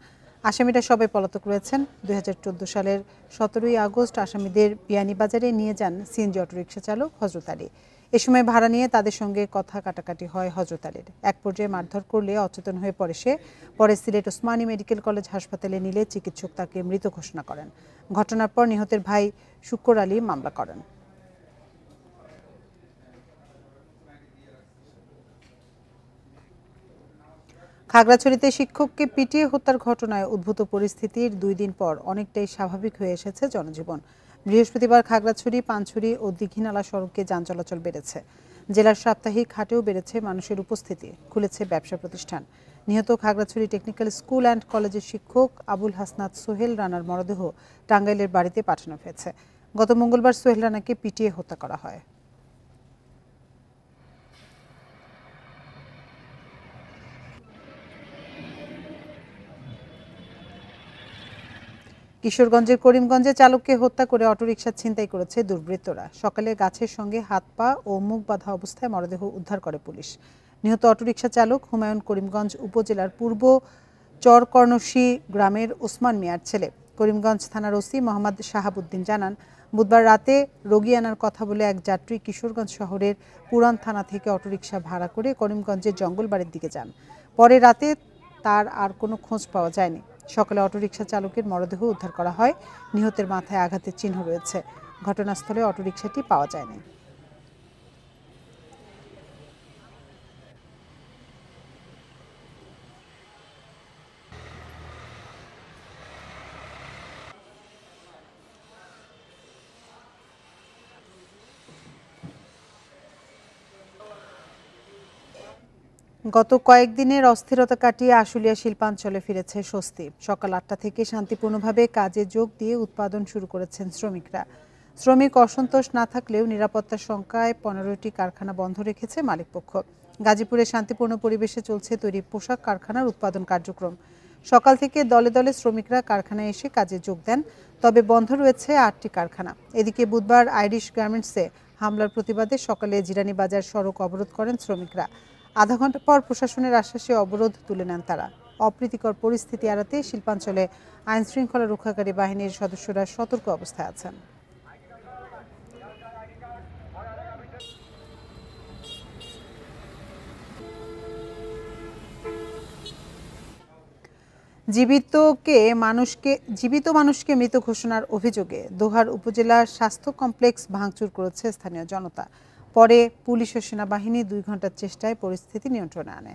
আসামিরা সবাই পলাতক রয়েছেন। ২০১৪ সালের ১৭ই আগস্ট আসামিদের বিয়ানীবাজারে নিয়ে যান সিএনজি অটোরিকশা চালক হজরত আলী। এ সময় ভাড়া নিয়ে তাদের সঙ্গে কথা কাটাকাটি হয় হজরত আলীর। এক পর্যায়ে মারধর করলে অচেতন হয়ে পড়ে সে। পরে সিলেট ওসমানী মেডিকেল কলেজ হাসপাতালে নিলে চিকিৎসক তাকে মৃত ঘোষণা করেন। ঘটনার পর নিহতের ভাই শুক্কর আলী মামলা করেন। খাগড়াছড়িতে শিক্ষককে পিটিয়ে হত্যার ঘটনায় উদ্ভূত পরিস্থিতির ২ দিন পর অনেকটাই স্বাভাবিক হয়ে এসেছে জনজীবন। বৃহস্পতিবার খাগড়াছড়ি, পানছড়ি ও দীঘিনালা সড়কে যান চলাচল বেড়েছে। জেলার সাপ্তাহিক হাটেও বেড়েছে মানুষের উপস্থিতি, খুলেছে ব্যবসা প্রতিষ্ঠান। নিহত খাগড়াছড়ি টেকনিক্যাল স্কুল অ্যান্ড কলেজের শিক্ষক আবুল হাসনাত সোহেল রানার মরদেহ টাঙ্গাইলের বাড়িতে পাঠানো হয়েছে। গত মঙ্গলবার সোহেল রানাকে পিটিয়ে হত্যা করা হয়। কিশোরগঞ্জের করিমগঞ্জে চালককে হত্যা করে অটোরিকশা ছিনতাই করেছে দুর্বৃত্তরা। সকালে গাছের সঙ্গে হাত পা ও মুখ বাঁধা অবস্থায় মরদেহ উদ্ধার করে পুলিশ। নিহত অটোরিকশা চালক হুমায়ুন করিমগঞ্জ উপজেলার পূর্ব চরকর্ণশী গ্রামের ওসমান মিয়ার ছেলে। করিমগঞ্জ থানার ওসি মোহাম্মদ শাহাবুদ্দিন জানান, বুধবার রাতে রোগী আনার কথা বলে এক যাত্রী কিশোরগঞ্জ শহরের পুরান থানা থেকে অটোরিকশা ভাড়া করে করিমগঞ্জের জঙ্গলবাড়ির দিকে যান। পরে রাতে তার আর কোনো খোঁজ পাওয়া যায়নি। সকালে অটোরিকশা চালকের মরদেহ উদ্ধার করা হয়। নিহতের মাথায় আঘাতের চিহ্ন রয়েছে। ঘটনাস্থলে অটোরিকশাটি পাওয়া যায়নি। গত কয়েকদিনের অস্থিরতা কাটিয়ে আশুলিয়া শিল্পাঞ্চলে ফিরেছে স্বস্তি। সকাল ৮টা থেকে শান্তিপূর্ণভাবে কাজে যোগ দিয়ে উৎপাদন শুরু করেছেন শ্রমিকরা। শ্রমিক অসন্তোষ না থাকলেও নিরাপত্তার শঙ্কায় ১৫টি কারখানা বন্ধ রেখেছে মালিকপক্ষ। গাজীপুরে শান্তিপূর্ণ পরিবেশে চলছে তৈরি পোশাক কারখানার উৎপাদন কার্যক্রম। সকাল থেকে দলে দলে শ্রমিকরা কারখানায় এসে কাজে যোগ দেন, তবে বন্ধ রয়েছে ৮টি কারখানা। এদিকে বুধবার আইরিশ গার্মেন্টসে হামলার প্রতিবাদে সকালে জিরানী বাজার সড়ক অবরোধ করেন শ্রমিকরা। আধা ঘন্টা পর প্রশাসনের আশ্বাসে অবরোধ তুলে নেন তারা। অপ্রীতিকর পরিস্থিতি এড়াতে শিল্পাঞ্চলে আইনশৃঙ্খলা রক্ষাকারী বাহিনীর সদস্যরা সতর্ক অবস্থায় আছেন। জীবিত মানুষকে মৃত ঘোষণার অভিযোগে দোহার উপজেলার স্বাস্থ্য কমপ্লেক্স ভাঙচুর করেছে স্থানীয় জনতা। পরে পুলিশ ও সেনাবাহিনী ২ ঘন্টার চেষ্টায় পরিস্থিতি নিয়ন্ত্রণে আনে।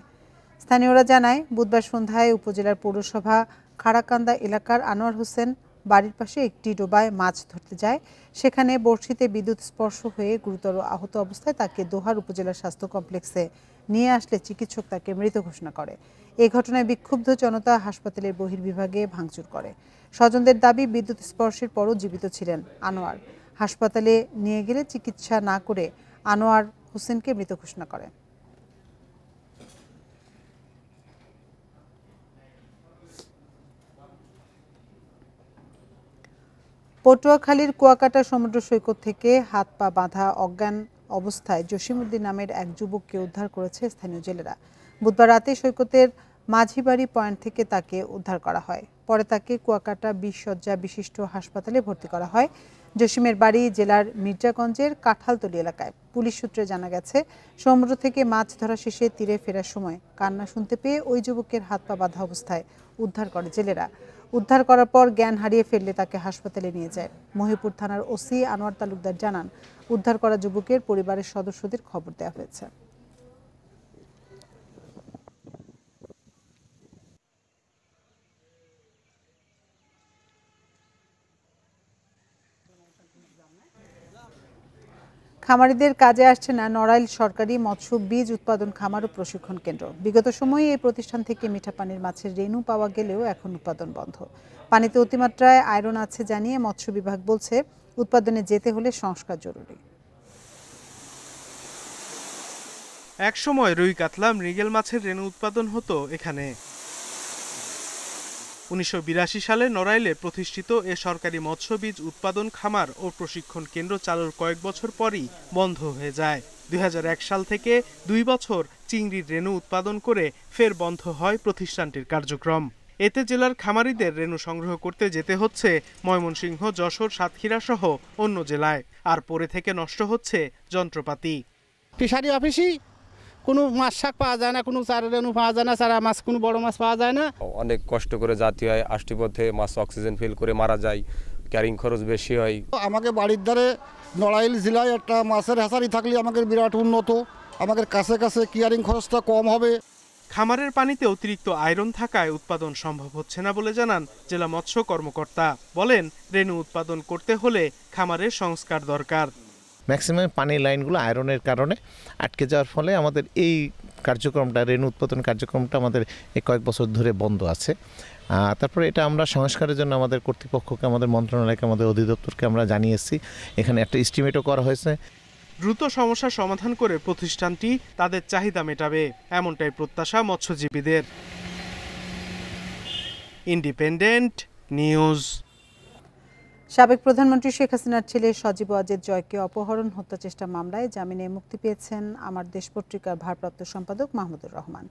স্থানীয়রা জানায়, বুধবার সন্ধ্যায় উপজেলার পৌরসভা খাড়াকান্দা এলাকার আনোয়ার হোসেন বাড়ির পাশে একটি ডোবায় মাছ ধরতে যায়। সেখানে বড়শিতে বিদ্যুৎ স্পর্শ হয়ে গুরুতর আহত অবস্থায় তাকে দোহার উপজেলা স্বাস্থ্য কমপ্লেক্সে নিয়ে আসলে চিকিৎসক তাকে মৃত ঘোষণা করে। এই ঘটনায় বিক্ষুব্ধ জনতা হাসপাতালের বহির্বিভাগে ভাঙচুর করে। স্বজনদের দাবি, বিদ্যুৎ স্পর্শের পরও জীবিত ছিলেন আনোয়ার। হাসপাতালে নিয়ে গেলে চিকিৎসা না করে আনোয়ার হোসেনকে মৃত ঘোষণা করে। পটুয়াখালীর কুয়াকাটা সমুদ্র সৈকত থেকে হাত পা বাঁধা অজ্ঞান অবস্থায় জসিমউদ্দিন নামের এক যুবককে উদ্ধার করেছে স্থানীয় জেলেরা। বুধবার রাতে সৈকতের মাঝিবাড়ি পয়েন্ট থেকে তাকে উদ্ধার করা হয়। পরে তাকে কুয়াকাটা 20 শয্যা বিশিষ্ট হাসপাতালে ভর্তি করা হয়। জসিমের বাড়ি জেলার মির্জাগঞ্জের কাঁঠালতলী এলাকায়। পুলিশ সূত্রে জানা গেছে, সমুদ্র থেকে মাছ ধরা শেষে তীরে ফেরার সময় কান্না শুনতে পেয়ে ওই যুবকের হাত পা বাঁধা অবস্থায় উদ্ধার করে জেলেরা। উদ্ধার করার পর জ্ঞান হারিয়ে ফেললে তাকে হাসপাতালে নিয়ে যায়। মহিপুর থানার ওসি আনোয়ার তালুকদার জানান, উদ্ধার করা যুবকের পরিবারের সদস্যদের খবর দেওয়া হয়েছে। খামারিদের কাজে আসছে না নড়াইল সরকারি মৎস্য বীজ উৎপাদন খামার ও প্রশিক্ষণ কেন্দ্র। বিগত সময়ে এই প্রতিষ্ঠান থেকে মিঠা পানির মাছের রেণু পাওয়া গেলেও এখন উৎপাদন বন্ধ। পানিতে অতিমাত্রায় আয়রন আছে জানিয়ে মৎস্য বিভাগ বলছে, উৎপাদনে যেতে হলে সংস্কার জরুরি। একসময় রুই কাতলা মৃগেল মাছের রেণু উৎপাদন হতো এখানে। 1982 সালে নড়াইলে প্রতিষ্ঠিত এ সরকারি মৎস্য বীজ উৎপাদন খামার ও প্রশিক্ষণ কেন্দ্র চালুর কয়েক বছর পরই বন্ধ হয়ে যায়। 2001 সাল থেকে 2 বছর চিংড়ির রেণু উৎপাদন করে ফের বন্ধ হয় প্রতিষ্ঠানটির কার্যক্রম। এতে জেলার খামারিদের রেণু সংগ্রহ করতে যেতে হচ্ছে ময়মনসিংহ, যশোর, সাতক্ষীরা সহ অন্য জেলায়। আর পরে থেকে নষ্ট হচ্ছে যন্ত্রপাতি। ফিশারি অফিসই কোনো মাছ শাক পাওয়া যায় না, কোনো চারা রেণু পাওয়া যায় না, চারা মাছ কোনো বড় মাছ পাওয়া যায় না। অনেক কষ্ট করে জাতি হয়, আসটি পথে মাছ অক্সিজেন ফিল করে মারা যায়, ক্যারিং খরচ বেশি হয়। আমাকে বাড়ির ধারে নড়াইল জেলায় একটা মাছের হ্যাচারি থাকলে আমাদের বিরাট উন্নত, আমাদের কাছে কাছে ক্যারিং খরচটা কম হবে। খামারের পানিতে অতিরিক্ত আয়রন থাকায় উৎপাদন সম্ভব হচ্ছে না বলে জানান জেলা মৎস্য কর্মকর্তা। বলেন, রেণু উৎপাদন করতে হলে খামারের সংস্কার দরকার। ম্যাক্সিমাম পানির লাইনগুলো আয়রনের কারণে আটকে যাওয়ার ফলে আমাদের এই কার্যক্রমটা, রেণু উৎপাদন কার্যক্রমটা আমাদের এই কয়েক বছর ধরে বন্ধ আছে। তারপরে এটা আমরা সংস্কারের জন্য আমাদের কর্তৃপক্ষকে, আমাদের মন্ত্রণালয়কে, আমাদের অধিদপ্তরকে আমরা জানিয়েছি। এখানে একটা এস্টিমেটও করা হয়েছে। দ্রুত সমস্যার সমাধান করে প্রতিষ্ঠানটি তাদের চাহিদা মেটাবে, এমনটাই প্রত্যাশা মৎস্যজীবীদের। Independent news. সাবেক প্রধানমন্ত্রী শেখ হাসিনার ছেলে সজীব ওয়াজেদ জয়কে অপহরণ হত্যা চেষ্টা মামলায় জামিনে মুক্তি পেয়েছেন আমার দেশ পত্রিকার ভারপ্রাপ্ত সম্পাদক মাহমুদুর রহমান।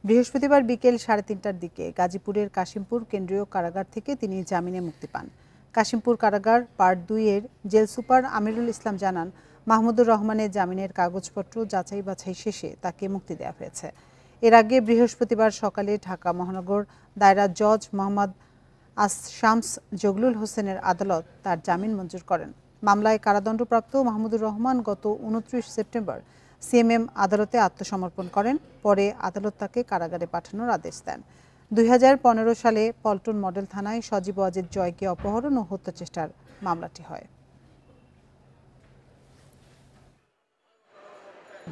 বৃহস্পতিবার বিকেল 3:30টার দিকে গাজীপুরের কাশিমপুর কেন্দ্রীয় কারাগার থেকে তিনি জামিনে মুক্তি পান। কাশিমপুর কারাগার পার্ট 2 এর জেল সুপার আমিরুল ইসলাম জানান, মাহমুদুর রহমানের জামিনের কাগজপত্র যাচাই বাছাই শেষে তাকে মুক্তি দেওয়া হয়েছে। এর আগে বৃহস্পতিবার সকালে ঢাকা মহানগর দায়রা জজ মোহাম্মদ শামস জগলুল হোসেনের আদালত তার জামিন মঞ্জুর করেন। মামলায় কারাদণ্ডপ্রাপ্ত মাহমুদুর রহমান গত 29 সেপ্টেম্বর সিএমএম আদালতে আত্মসমর্পণ করেন। পরে আদালত তাকে কারাগারে পাঠানোর আদেশ দেন। 2015 সালে পল্টন মডেল থানায় সজীব ওয়াজেদ জয়কে অপহরণ ও হত্যা চেষ্টার মামলাটি হয়।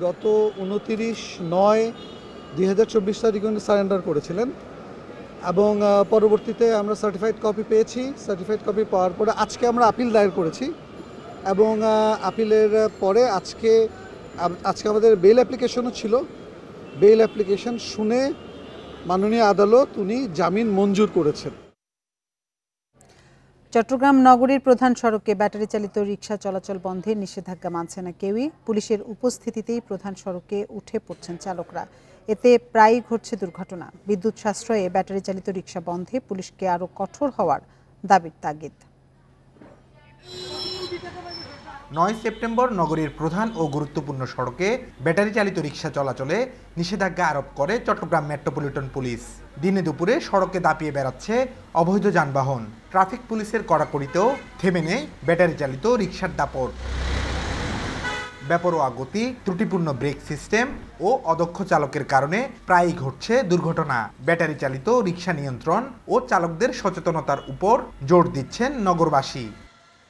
গত 29/9/2024 তারিখে সারেন্ডার করেছিলেন এবং পরবর্তীতে আমরা সার্টিফাইড কপি পেয়েছি। সার্টিফাইড কপি পাওয়ার পরে আজকে আমরা আপিল দায়ের করেছি এবং আপিলের পরে আজকে আমাদের বেল অ্যাপ্লিকেশনও ছিল। বেল অ্যাপ্লিকেশন শুনে মাননীয় আদালত উনি জামিন মঞ্জুর করেছেন। চট্টগ্রাম নগরীর প্রধান সড়কে ব্যাটারি চালিত রিকশা চলাচল বন্ধে নিষেধাজ্ঞা মানছে না কেউই। পুলিশের উপস্থিতিতেই প্রধান সড়কে উঠে পড়ছেন চালকরা। এতে প্রায়ই ঘটছে দুর্ঘটনা। বিদ্যুৎ সাশ্রয়ে ব্যাটারি চালিত রিকশা বন্ধে পুলিশকে আরও কঠোর হওয়ার দাবির তাগিদ। 9 সেপ্টেম্বর নগরীর প্রধান ও গুরুত্বপূর্ণ সড়কে ব্যাটারি চালিত রিকশা চলাচলে নিষেধাজ্ঞা আরোপ করে চট্টগ্রাম মেট্রোপলিটন পুলিশ। দিনে দুপুরে সড়কে দাপিয়ে বেড়াচ্ছে অবৈধ যানবাহন। ট্রাফিক পুলিশের কড়াকড়িতেও থেমে নেই ব্যাটারি চালিত রিকশার দাপট। বেপরোয়া গতি, ত্রুটিপূর্ণ ব্রেক সিস্টেম ও অদক্ষ চালকের কারণে প্রায়ই ঘটছে দুর্ঘটনা। ব্যাটারি চালিত রিকশা নিয়ন্ত্রণ ও চালকদের সচেতনতার উপর জোর দিচ্ছেন নগরবাসী।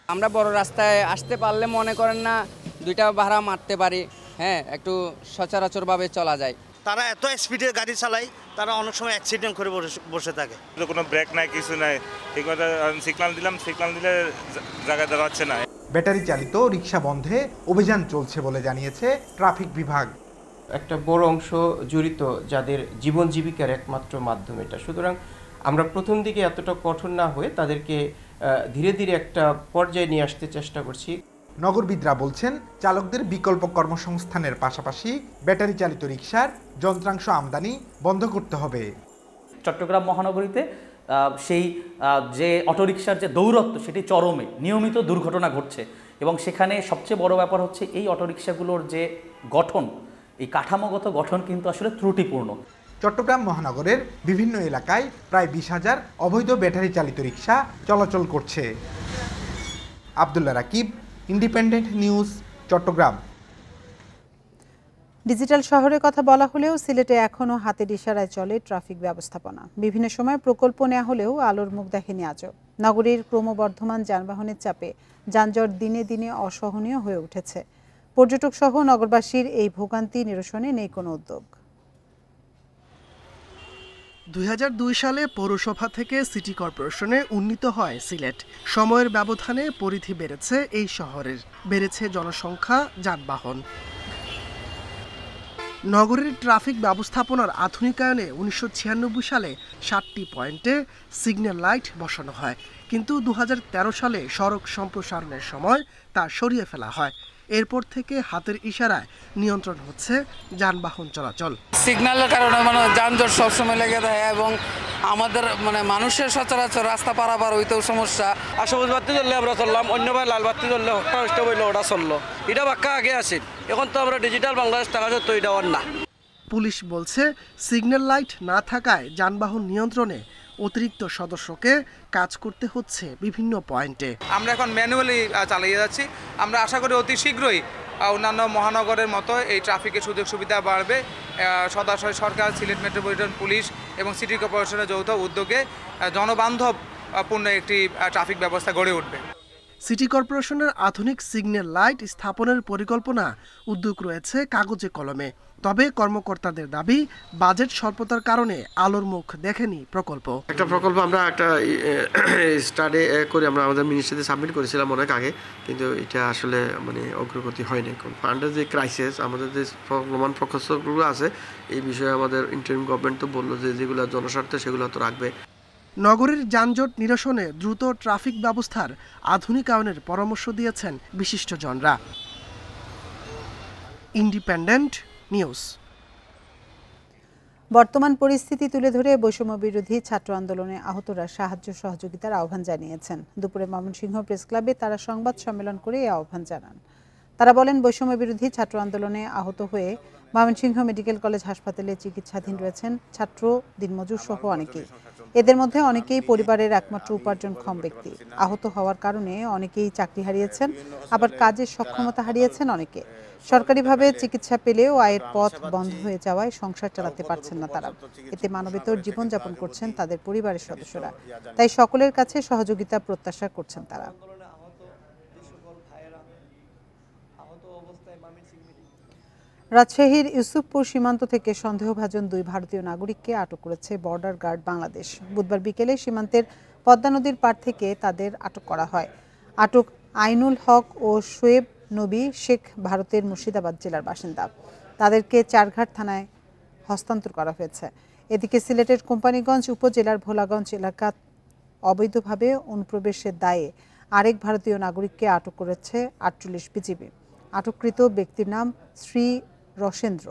আমরা বড় রাস্তায় আসতে পারলে মনে করেন না 2টা ভাড়া মারতে পারি, হ্যাঁ, একটু সচরাচরভাবে চলা যায়। তারা এত স্পিডে গাড়ি চালায়, তারা অনেক সময় অ্যাক্সিডেন্ট করে বসে থাকে। কোনো ব্রেক নাই, কিছু নাই, ঠিকমতো সিগন্যাল দিলাম, সিগন্যাল দিলে জায়গায় দাঁড়াচ্ছে না। ব্যাটারি চালিত রিকশা বন্ধে অভিযান চলছে বলে জানিয়েছে ট্রাফিক বিভাগ। একটা বড় অংশ জড়িত যাদের জীবন জীবিকার একমাত্র মাধ্যম এটা, সুতরাং আমরা প্রথম দিকে এতটা কঠোর না হয়ে তাদেরকে ধীরে ধীরে একটা পর্যায়ে নিয়ে আসতে চেষ্টা করছি। নগরবিদরা বলছেন চালকদের বিকল্প কর্মসংস্থানের পাশাপাশি ব্যাটারি চালিত রিকশার যন্ত্রাংশ আমদানি বন্ধ করতে হবে। চট্টগ্রাম মহানগরীতে সেই যে অটোরিকশার যে দৌরত্ব সেটি চরমে, নিয়মিত দুর্ঘটনা ঘটছে এবং সেখানে সবচেয়ে বড় ব্যাপার হচ্ছে এই অটোরিকশাগুলোর যে গঠন, এই কাঠামোগত গঠন কিন্তু আসলে ত্রুটিপূর্ণ। চট্টগ্রাম মহানগরের বিভিন্ন এলাকায় প্রায় 20,000 অবৈধ ব্যাটারি চালিত রিকশা চলাচল করছে। Abdullah Rakib, Independent News, Chittagong. Digital শহরের কথা বলা হলেও সিলেটে এখনও হাতের ইশারায় চলে ট্রাফিক ব্যবস্থাপনা। বিভিন্ন সময় প্রকল্প নেওয়া হলেও আলোর মুখ দেখেনি আজও। নগরীর ক্রমবর্ধমান যানবাহনের চাপে যানজট দিনে দিনে অসহনীয় হয়ে উঠেছে। পর্যটক সহ নগরবাসীর এই ভোগান্তি নিরসনে নেই কোনো উদ্যোগ। 2002 সালে পৌরসভা থেকে সিটি কর্পোরেশনে উন্নীত হয় সিলেট। সময়ের ব্যবধানে পরিধি বেড়েছে এই শহরের, বেড়েছে জনসংখ্যা, যানবাহন। নগরীর ট্রাফিক ব্যবস্থাপনার আধুনিকায়নে 1996 সালে 7টি পয়েন্টে সিগন্যাল লাইট বসানো হয়, কিন্তু 2013 সালে সড়ক সম্প্রসারণের সময় তা সরিয়ে ফেলা হয়। এরপর থেকে হাতের ইশারায় নিয়ন্ত্রণ হচ্ছে যানবাহন চলাচল। সিগন্যালের কারণে যানজট সবসময় লেগে দেয় এবং আমাদের মানুষের সচরাচর রাস্তা পারাপার হইতেও সমস্যা। আর সবুজ বাতি ধরলে আমরা চললাম, অন্য ভাই লাল বাতি ধরলে ওটা চললো, এটা বাক্কা আগে আছে। এখন তো আমরা ডিজিটাল বাংলাদেশ টাকা সত্য এটা না। পুলিশ বলছে সিগন্যাল লাইট না থাকায় যানবাহন নিয়ন্ত্রণে অতিরিক্ত সদস্যকে কাজ করতে হচ্ছে বিভিন্ন পয়েন্টে। আমরা এখন ম্যানুয়ালি চালিয়ে যাচ্ছি। আমরা আশা করি অতি শীঘ্রই অন্যান্য মহানগরের মতো এই ট্রাফিকের সুযোগ সুবিধা বাড়বে। সদাশয় সরকার, সিলেট মেট্রোপলিটন পুলিশ এবং সিটি কর্পোরেশনের যৌথ উদ্যোগে জনবান্ধবপূর্ণ একটি ট্রাফিক ব্যবস্থা গড়ে উঠবে। সিটি কর্পোরেশনের আধুনিক সিগন্যাল লাইট স্থাপনের পরিকল্পনা উদ্যোগ রয়েছে কাগজে কলমে। তবে কর্মকর্তাদের দাবি বাজেট স্বল্পতার কারণে আলোর মুখ দেখেনি প্রকল্প। একটা প্রকল্প আমরা একটা স্টাডি করে আমরা আমাদের মিনিস্ট্রিতে সাবমিট করেছিলাম অনেক আগে, কিন্তু এটা আসলে অগ্রগতি হয়নি। কারণ ফান্ডের যে ক্রাইসিস, আমাদের যে প্রমাণ প্রকল্পগুলো আছে এই বিষয়ে আমাদের ইন্টারিম গভর্নমেন্ট তো বললো যে যেগুলো জনস্বার্থে সেগুলো তো রাখবে। নগরীর যানজট নিরসনে দ্রুত ট্রাফিক ব্যবস্থার আধুনিকায়নের পরামর্শ দিয়েছেন বিশিষ্টজনরা। Independent news. বর্তমান পরিস্থিতি তুলে ধরে বৈষম্য বিরোধী ছাত্র আন্দোলনে আহতরা সাহায্য সহযোগিতার আহ্বান জানিয়েছেন। দুপুরে ময়মনসিংহ প্রেস ক্লাবে তারা সংবাদ সম্মেলন করে এই আহ্বান জানান। তারা বলেন, বৈষম্য বিরোধী ছাত্র আন্দোলনে আহত হয়ে ময়মনসিংহ মেডিকেল কলেজ হাসপাতালে চিকিৎসাধীন রয়েছেন ছাত্র, দিনমজুর সহ অনেকেই। এদের মধ্যে অনেকেই পরিবারের একমাত্র উপার্জনক্ষম ব্যক্তি। আহত হওয়ার কারণে অনেকেই চাকরি হারিয়েছেন, আবার কাজের সক্ষমতা হারিয়েছেন অনেকে। সরকারিভাবে চিকিৎসা পেলেও আয়ের পথ বন্ধ হয়ে যাওয়ায় সংসার চালাতে পারছেন না তারা। এতে মানবেতর জীবনযাপন করছেন তাদের পরিবারের সদস্যরা। তাই সকলের কাছে সহযোগিতা প্রত্যাশা করছেন তারা। রাজশাহীর ইউসুফপুর সীমান্ত থেকে সন্দেহভাজন 2 ভারতীয় নাগরিককে আটক করেছে বর্ডার গার্ড বাংলাদেশ। বুধবার বিকেলে সীমান্তের পদ্মা নদীর পাড় থেকে তাদের আটক করা হয়। আটক আইনুল হক ও শোয়েব নবী শেখ ভারতের মুর্শিদাবাদ জেলার বাসিন্দা। তাদেরকে চারঘাট থানায় হস্তান্তর করা হয়েছে। এদিকে সিলেটের কোম্পানিগঞ্জ উপজেলার ভোলাগঞ্জ এলাকা অবৈধভাবে অনুপ্রবেশের দায়ে আরেক ভারতীয় নাগরিককে আটক করেছে 48 বিজিবি। আটককৃত ব্যক্তির নাম শ্রী রসেন্দ্র।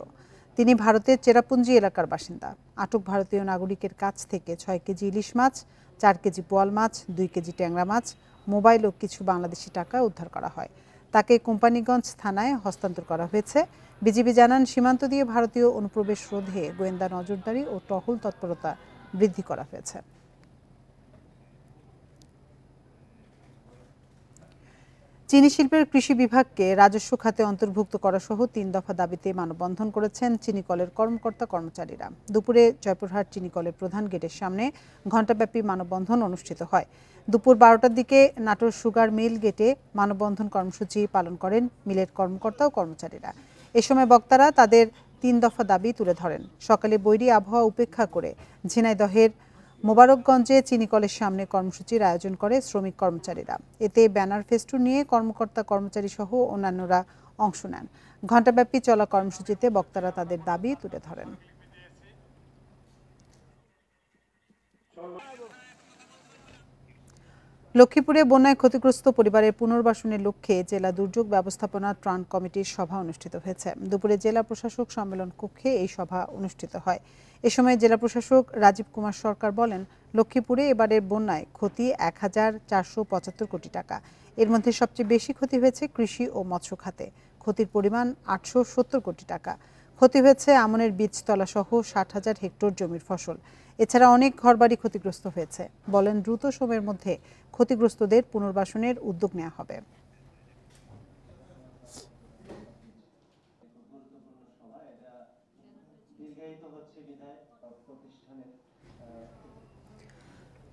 তিনি ভারতের চেরাপুঞ্জি এলাকার বাসিন্দা। আটক ভারতীয় নাগরিকের কাছ থেকে 6 কেজি ইলিশ মাছ, 4 কেজি বোয়াল মাছ, 2 কেজি ট্যাংরা মাছ, মোবাইল ও কিছু বাংলাদেশি টাকা উদ্ধার করা হয়। তাকে কোম্পানিগঞ্জ থানায় হস্তান্তর করা হয়েছে। বিজিবি জানান, সীমান্ত দিয়ে ভারতীয় অনুপ্রবেশ রোধে গোয়েন্দা নজরদারি ও টহল তৎপরতা বৃদ্ধি করা হয়েছে। চিনি শিল্পের কৃষি বিভাগকে রাজস্ব খাতে অন্তর্ভুক্ত করা সহ 3 দফা দাবিতে মানববন্ধন করেছেন চিনিকলের কর্মকর্তা কর্মচারীরা। দুপুরে জয়পুরহাট চিনিকলের প্রধান গেটের সামনে ঘণ্টাব্যাপী মানববন্ধন অনুষ্ঠিত হয়। দুপুর 12টার দিকে নাটোর সুগার মিল গেটে মানববন্ধন কর্মসূচি পালন করেন মিলের কর্মকর্তা ও কর্মচারীরা। এ সময় বক্তারা তাদের 3 দফা দাবি তুলে ধরেন। সকালে বৈরী আবহাওয়া উপেক্ষা করে ঝিনাইদহের মোবারকগঞ্জে চিনিকলের সামনে কর্মসূচির আয়োজন করে শ্রমিক কর্মচারীরা। এতে ব্যানার ফেস্টুন নিয়ে কর্মকর্তা কর্মচারী সহ অন্যান্যরা অংশ নেন। ঘণ্টাব্যাপী চলা কর্মসূচিতে বক্তারা তাদের দাবি তুলে ধরেন। লক্ষ্মীপুরে বন্যায় ক্ষতিগ্রস্ত পরিবারের পুনর্বাসনের লক্ষ্যে জেলা দুর্যোগ ব্যবস্থাপনা ত্রাণ কমিটির সভা অনুষ্ঠিত হয়েছে। দুপুরে জেলা প্রশাসক সম্মেলন কক্ষে এই সভা অনুষ্ঠিত হয়। এ সময় জেলা প্রশাসক রাজীব কুমার সরকার বলেন, লক্ষ্মীপুরে এবারের বন্যায় ক্ষতি ১,৪৭৫ কোটি টাকা। এর মধ্যে সবচেয়ে বেশি ক্ষতি হয়েছে কৃষি ও মৎস্য খাতে, ক্ষতির পরিমাণ ৮৭০ কোটি টাকা। ক্ষতি হয়েছে আমনের বীজতলা সহ ৬০,০০০ হেক্টর জমির ফসল। এছাড়া অনেক ঘরবাড়ি ক্ষতিগ্রস্ত হয়েছে। বলেন, দ্রুত সময়ের মধ্যে ক্ষতিগ্রস্তদের পুনর্বাসনের উদ্যোগ নেওয়া হবে।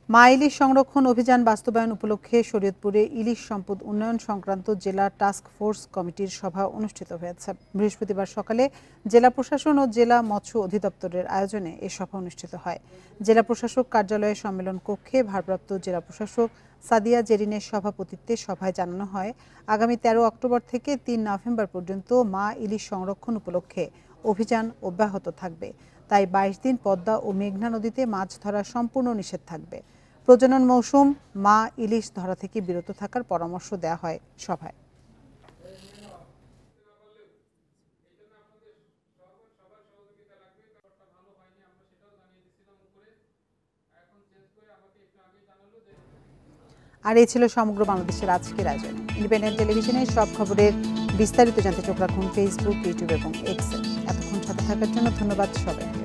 মা ইলিশ সংরক্ষণ অভিযান বাস্তবায়ন উপলক্ষে শরীয়তপুরে ইলিশ সম্পদ উন্নয়ন সংক্রান্ত জেলা টাস্ক ফোর্স কমিটির সভা অনুষ্ঠিত হয়েছে। বৃহস্পতিবার সকালে জেলা প্রশাসন ও জেলা মৎস্য অধিদপ্তরের আয়োজনে এ সভা অনুষ্ঠিত হয়। জেলা প্রশাসক কার্যালয়ে সম্মেলন কক্ষে ভারপ্রাপ্ত জেলা প্রশাসক সাদিয়া জেরিনের সভাপতিত্বে সভায় জানানো হয়, আগামী ১৩ অক্টোবর থেকে ৩ নভেম্বর পর্যন্ত মা ইলিশ সংরক্ষণ উপলক্ষে অভিযান অব্যাহত থাকবে। তাই ২২ দিন পদ্মা ও মেঘনা নদীতে মাছ ধরা সম্পূর্ণ নিষেধ থাকবে। প্রজনন মৌসুম মা ইলিশ ধরা থেকে বিরত থাকার পরামর্শ দেওয়া হয় সভায়। আর এই ছিল সমগ্র বাংলাদেশের আজকের আয়োজন। ইন্ডিপেন্ডেন্ট টেলিভিশনের সব খবরের বিস্তারিত জানতে চোখ রাখুন ফেসবুক, ইউটিউব এবং এক্সে। এতক্ষণ সাথে থাকার জন্য ধন্যবাদ সবাইকে।